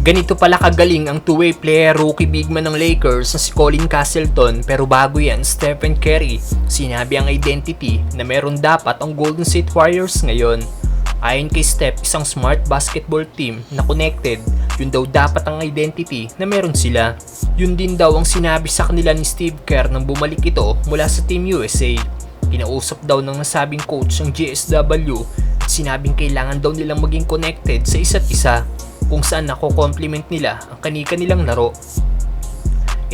Ganito pala kagaling ang two-way player rookie big man ng Lakers na si Colin Castleton, pero bago yan, Stephen Curry sinabi ang identity na meron dapat ang Golden State Warriors ngayon. Ayon kay Steph, isang smart basketball team na connected, yun daw dapat ang identity na meron sila. Yun din daw ang sinabi sa kanila ni Steve Kerr nang bumalik ito mula sa Team USA. Kinausap daw ng nasabing coach ang GSW at sinabing kailangan daw nilang maging connected sa isa't isa, kung saan nako-complement nila ang kani-kanilang laro.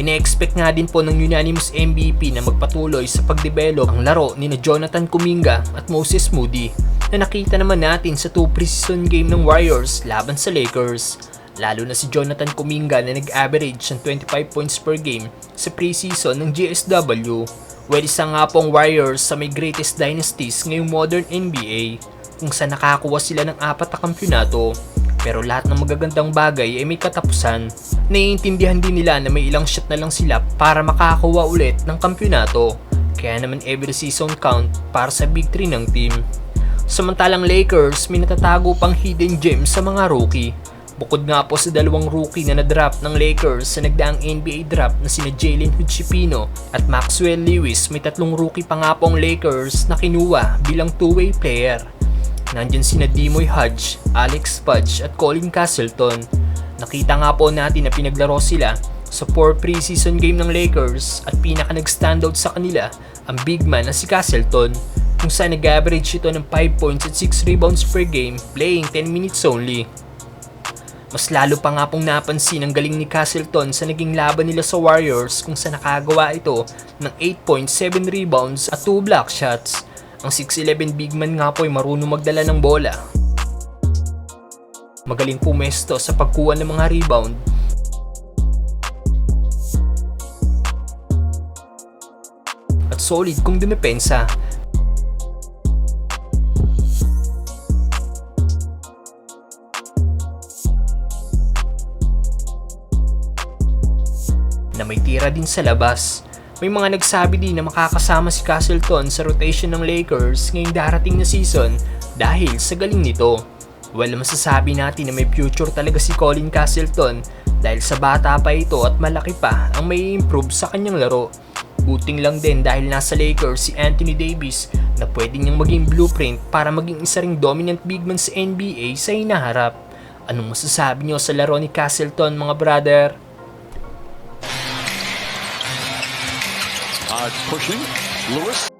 Ine-expect nga din po ng unanimous MVP na magpatuloy sa pagdevelop ang laro ni Jonathan Kuminga at Moses Moody na nakita naman natin sa 2 preseason game ng Warriors laban sa Lakers. Lalo na si Jonathan Kuminga na nag-average ng 25 points per game sa preseason ng GSW. Well, isa nga pong Warriors sa may greatest dynasties ngayong modern NBA, kung saan nakakuha sila ng 4 na kampyonato. Pero lahat ng magagandang bagay ay may katapusan. Naiintindihan din nila na may ilang shot na lang sila para makakuha ulit ng kampyonato. Kaya naman every season count para sa Big 3 ng team. Samantalang Lakers, may natatago pang hidden gems sa mga rookie. Bukod nga po sa 2 rookie na na-draft ng Lakers sa nagdaang NBA draft na sina Jalen Hood-Schifino at Maxwell Lewis, may 3 rookie pa nga po ang Lakers na kinuha bilang two-way player. Nandyan sina Dimoy Hodge, Alex Pudge at Colin Castleton. Nakita nga po natin na pinaglaro sila sa 4 preseason game ng Lakers at pinaka nag-standout sa kanila ang big man na si Castleton, kung saan nag-average ito ng 5 points at 6 rebounds per game playing 10 minutes only. Mas lalo pa nga pong napansin ang galing ni Castleton sa naging laban nila sa Warriors, kung saan nakagawa ito ng 8 points, 7 rebounds at 2 block shots. Ang 6'11 big man nga po ay marunong magdala ng bola. Magaling pumesto sa pagkuha ng mga rebound. At solid kung dumepensa. Na may tira din sa labas. May mga nagsabi din na makakasama si Castleton sa rotation ng Lakers ngayong darating na season dahil sa galing nito. Well, masasabi natin na may future talaga si Colin Castleton dahil sa bata pa ito at malaki pa ang may improve sa kanyang laro. Buting lang din dahil nasa Lakers si Anthony Davis na pwede niyang maging blueprint para maging isa ring dominant big man sa NBA sa hinaharap. Anong masasabi niyo sa laro ni Castleton, mga brother? Pushing, Lewis.